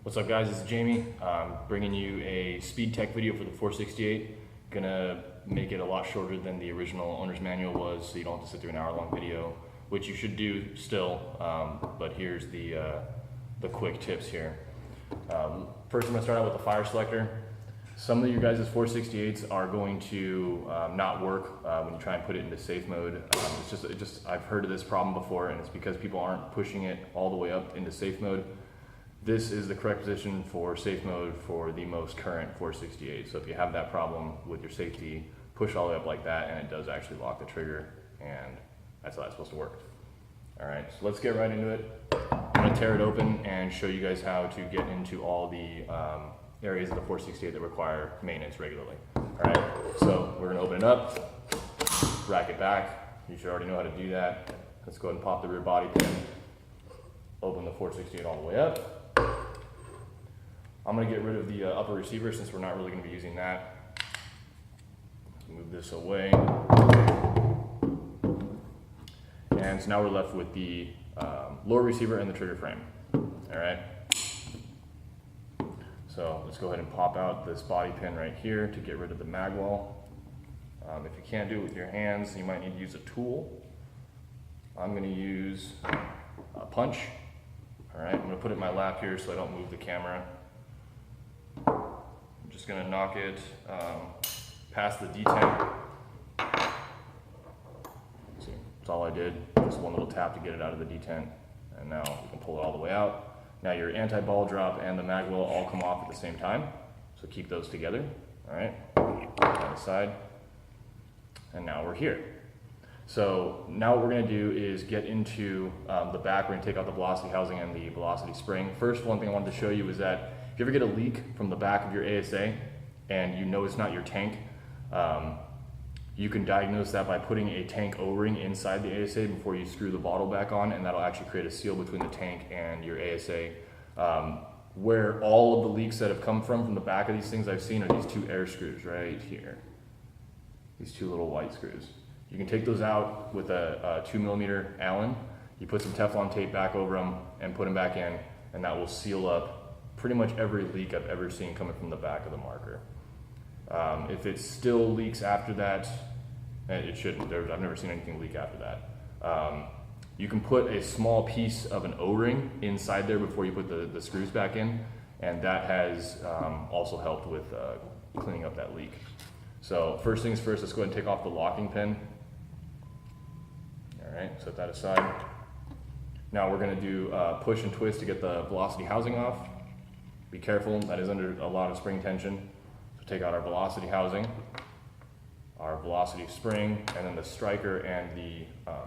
What's up guys, this is Jamie. Bringing you a speed tech video for the 468. Gonna make it a lot shorter than the original owner's manual was, so you don't have to sit through an hour-long video, which you should do still, but here's the quick tips here. First I'm gonna start out with the fire selector. Some of you guys' 468s are going to not work when you try and put it into safe mode. I've heard of this problem before, and it's because people aren't pushing it all the way up into safe mode. This is the correct position for safe mode for the most current 468. So if you have that problem with your safety, push all the way up like that, and it does actually lock the trigger, and that's how that's supposed to work. All right, so let's get right into it. I'm gonna tear it open and show you guys how to get into all the areas of the 468 that require maintenance regularly. All right, so we're gonna open it up, rack it back. You should already know how to do that. Let's go ahead and pop the rear body pin, open the 468 all the way up. I'm gonna get rid of the upper receiver since we're not really gonna be using that. Move this away. And so now we're left with the lower receiver and the trigger frame. All right. So let's go ahead and pop out this body pin right here to get rid of the mag wall. If you can't do it with your hands, you might need to use a tool. I'm gonna use a punch. All right, I'm gonna put it in my lap here so I don't move the camera. I'm just gonna knock it past the detent. See, that's all I did. Just one little tap to get it out of the detent. And now you can pull it all the way out. Now your anti-ball drop and the mag will all come off at the same time. So keep those together, all right? On the side. And now we're here. So now what we're gonna do is get into the back. We're gonna take out the velocity housing and the velocity spring. First, one thing I wanted to show you is that if you ever get a leak from the back of your ASA and you know it's not your tank, you can diagnose that by putting a tank O-ring inside the ASA before you screw the bottle back on, and that'll actually create a seal between the tank and your ASA. Where all of the leaks that have come from the back of these things I've seen are these two air screws right here. These two little white screws. You can take those out with a 2mm Allen. You put some Teflon tape back over them and put them back in, and that will seal up pretty much every leak I've ever seen coming from the back of the marker. If it still leaks after that, it shouldn't. I've never seen anything leak after that. You can put a small piece of an O-ring inside there before you put the screws back in, and that has also helped with cleaning up that leak. So first things first, let's go ahead and take off the locking pin. All right, set that aside. Now we're gonna do push and twist to get the velocity housing off. Be careful, that is under a lot of spring tension. So take out our velocity housing, our velocity spring, and then the striker and the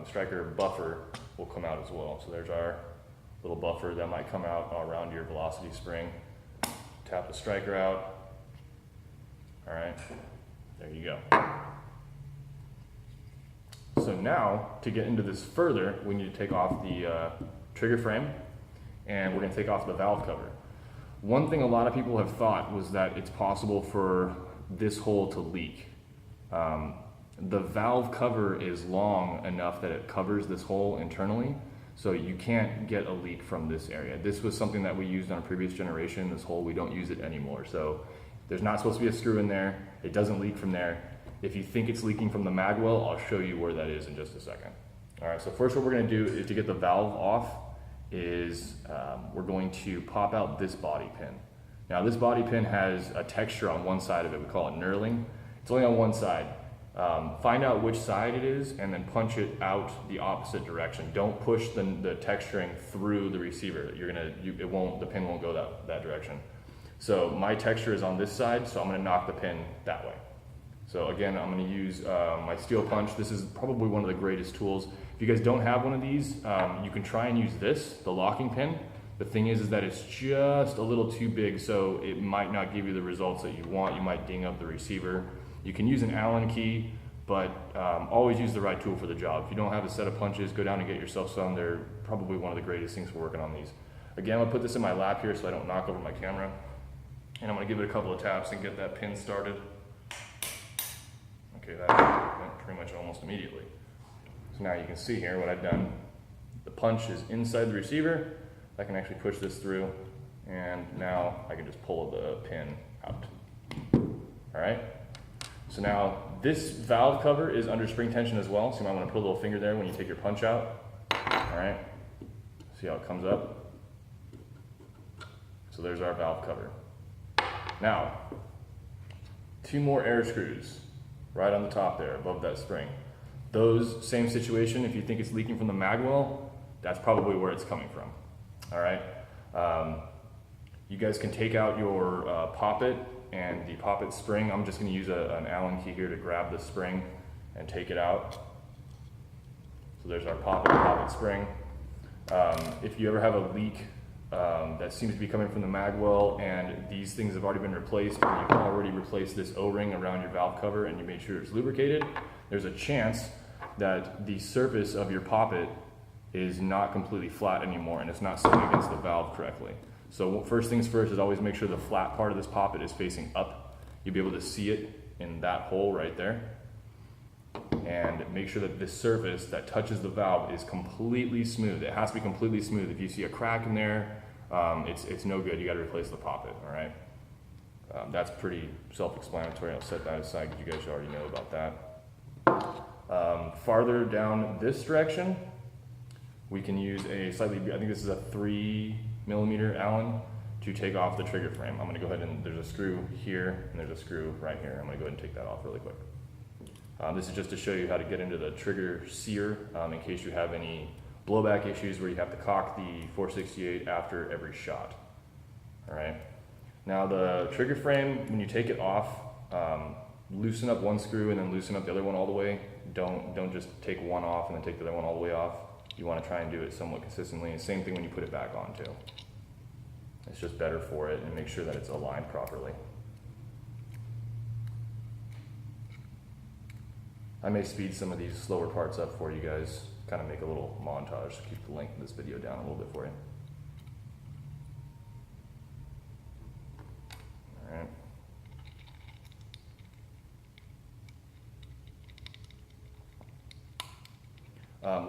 striker buffer will come out as well. So there's our little buffer that might come out around your velocity spring. Tap the striker out. All right, there you go. So now, to get into this further, we need to take off the trigger frame, and we're gonna take off the valve cover. One thing a lot of people have thought was that it's possible for this hole to leak. The valve cover is long enough that it covers this hole internally, so you can't get a leak from this area. This was something that we used on a previous generation. This hole, we don't use it anymore. So there's not supposed to be a screw in there. It doesn't leak from there. If you think it's leaking from the mag well, I'll show you where that is in just a second. All right, so first what we're gonna do is to get the valve off is we're going to pop out this body pin. Now this body pin has a texture on one side of it. We call it knurling. It's only on one side. Find out which side it is and then punch it out the opposite direction. Don't push the texturing through the receiver. The pin won't go that direction. So my texture is on this side, so I'm gonna knock the pin that way. So again, I'm gonna use my steel punch. This is probably one of the greatest tools. If you guys don't have one of these, you can try and use this, the locking pin. The thing is that it's just a little too big, so it might not give you the results that you want. You might ding up the receiver. You can use an Allen key, but always use the right tool for the job. If you don't have a set of punches, go down and get yourself some. They're probably one of the greatest things for working on these. Again, I'm gonna put this in my lap here so I don't knock over my camera. And I'm gonna give it a couple of taps and get that pin started. Okay, that went pretty much almost immediately. So now you can see here what I've done. The punch is inside the receiver. I can actually push this through And now I can just pull the pin out. All right. So now this valve cover is under spring tension as well. So you might want to put a little finger there when you take your punch out. All right. See how it comes up? So there's our valve cover. Now, 2 more air screws right on the top there above that spring. Those, same situation. If you think it's leaking from the mag well, that's probably where it's coming from. All right. You guys can take out your poppet and the poppet spring. I'm just going to use an Allen key here to grab the spring and take it out. So there's our poppet spring. If you ever have a leak that seems to be coming from the mag well and these things have already been replaced, and you've already replaced this O-ring around your valve cover and you made sure it's lubricated, there's a chance that the surface of your poppet is not completely flat anymore and it's not sitting against the valve correctly. So first things first is always make sure the flat part of this poppet is facing up. You'll be able to see it in that hole right there. And make sure that this surface that touches the valve is completely smooth. It has to be completely smooth. If you see a crack in there, it's no good. You got to replace the poppet, all right? That's pretty self-explanatory. I'll set that aside because you guys already know about that. Farther down this direction, we can use a slightly, I think this is a 3mm Allen to take off the trigger frame. I'm going to go ahead and there's a screw here and there's a screw right here. I'm going to go ahead and take that off really quick. This is just to show you how to get into the trigger sear in case you have any blowback issues where you have to cock the 468 after every shot. All right. Now the trigger frame, when you take it off, loosen up one screw and then loosen up the other one all the way. Don't just take one off and then take the other one all the way off. You want to try and do it somewhat consistently. And same thing when you put it back on too. It's just better for it and make sure that it's aligned properly. I may speed some of these slower parts up for you guys, kind of make a little montage to keep the length of this video down a little bit for you. All right.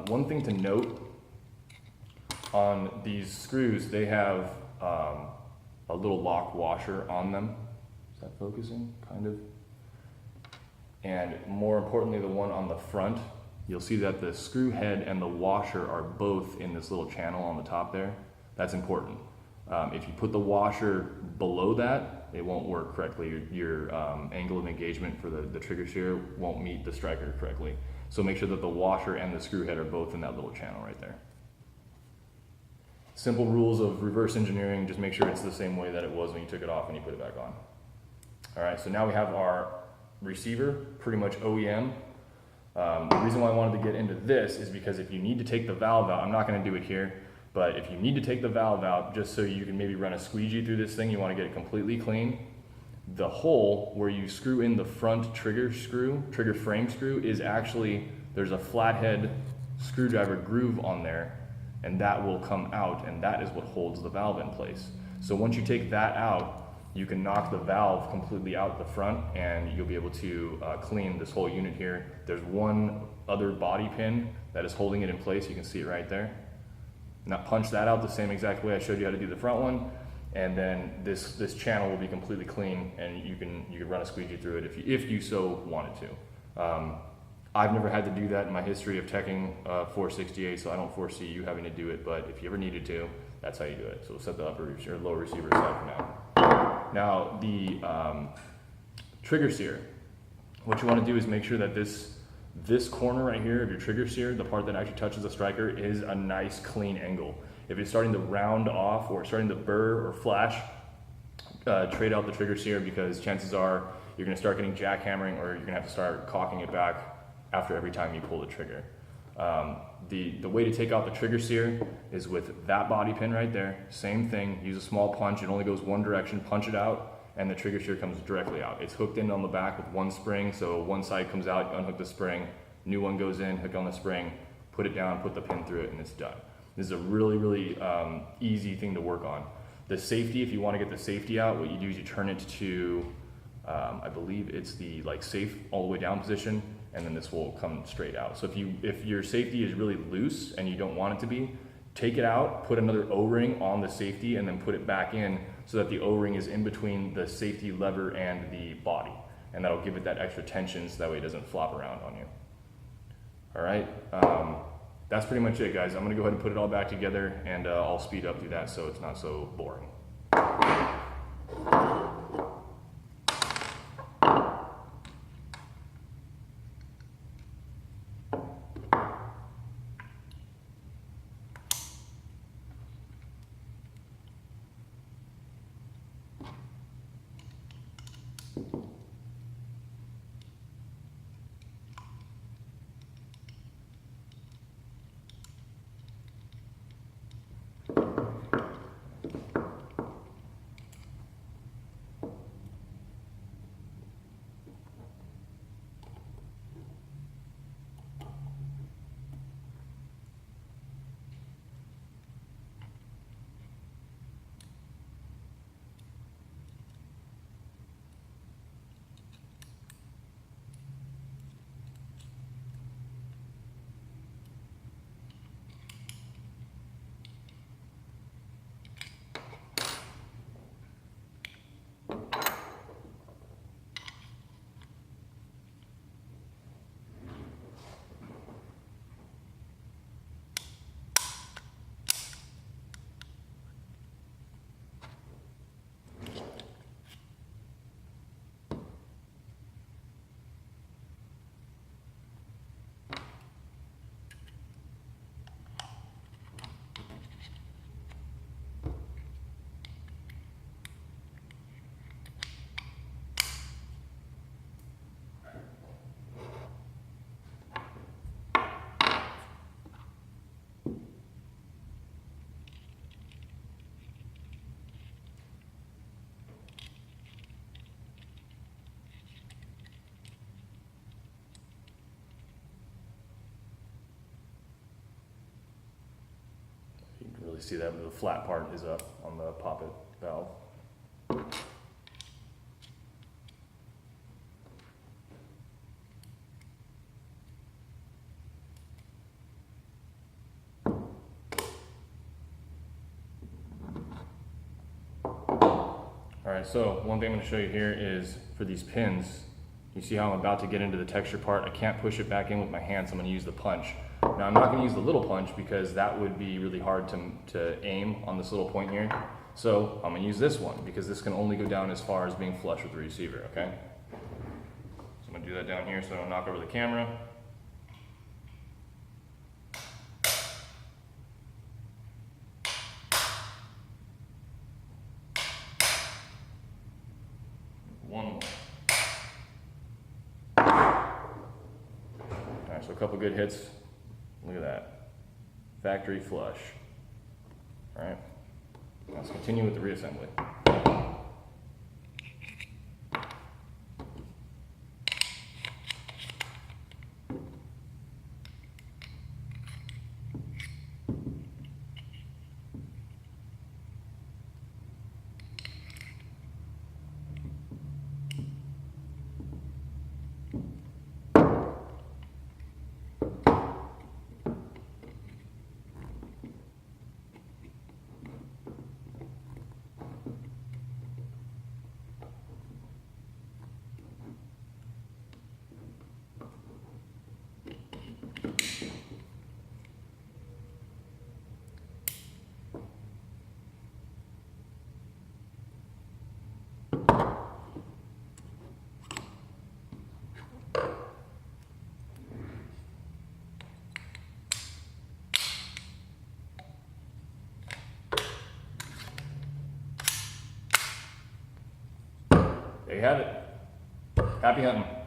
One thing to note on these screws, they have a little lock washer on them. Is that focusing? Kind of. And more importantly, the one on the front, you'll see that the screw head and the washer are both in this little channel on the top there. That's important. If you put the washer below that, it won't work correctly. Your angle of engagement for the trigger steer won't meet the striker correctly. So make sure that the washer and the screw head are both in that little channel right there. Simple rules of reverse engineering, just make sure it's the same way that it was when you took it off and you put it back on. All right, so now we have our receiver, pretty much OEM. The reason why I wanted to get into this is because if you need to take the valve out, I'm not going to do it here, but if you need to take the valve out just so you can maybe run a squeegee through this thing, you want to get it completely clean, the hole where you screw in the front trigger frame screw is actually, there's a flathead screwdriver groove on there, and that will come out, and that is what holds the valve in place. So once you take that out, you can knock the valve completely out the front and you'll be able to clean this whole unit here. There's one other body pin that is holding it in place. You can see it right there. Now punch that out the same exact way I showed you how to do the front one, and then this channel will be completely clean and you can run a squeegee through it if you so wanted to. I've never had to do that in my history of teching 468, so I don't foresee you having to do it, but if you ever needed to, that's how you do it. So we'll set the upper or lower receiver aside for now. Now the trigger sear, what you want to do is make sure that this corner right here of your trigger sear, the part that actually touches the striker, is a nice clean angle. If it's starting to round off or starting to burr or flash, trade out the trigger sear, because chances are you're going to start getting jackhammering or you're going to have to start caulking it back after every time you pull the trigger. The way to take out the trigger sear is with that body pin right there. Same thing, use a small punch. It only goes one direction, punch it out, and the trigger sear comes directly out. It's hooked in on the back with one spring, so one side comes out, you unhook the spring, new one goes in, hook on the spring, put it down, put the pin through it, and it's done. This is a really, really easy thing to work on. The safety, if you want to get the safety out, what you do is you turn it to, I believe it's the safe all the way down position, and then this will come straight out. So if your safety is really loose and you don't want it to be, take it out, put another O-ring on the safety, and then put it back in so that the O-ring is in between the safety lever and the body. And that'll give it that extra tension so that way it doesn't flop around on you. All right, that's pretty much it, guys. I'm gonna go ahead and put it all back together, and I'll speed up through that so it's not so boring. You can really see that the flat part is up on the poppet valve. All right, so one thing I'm going to show you here is for these pins, you see how I'm about to get into the texture part. I can't push it back in with my hand, so I'm going to use the punch. Now I'm not going to use the little punch because that would be really hard to aim on this little point here. So I'm going to use this one because this can only go down as far as being flush with the receiver, okay? So I'm going to do that down here so I don't knock over the camera. One more. All right, so a couple good hits. Look at that. Factory flush. All right, let's continue with the reassembly. There you have it. Happy hunting.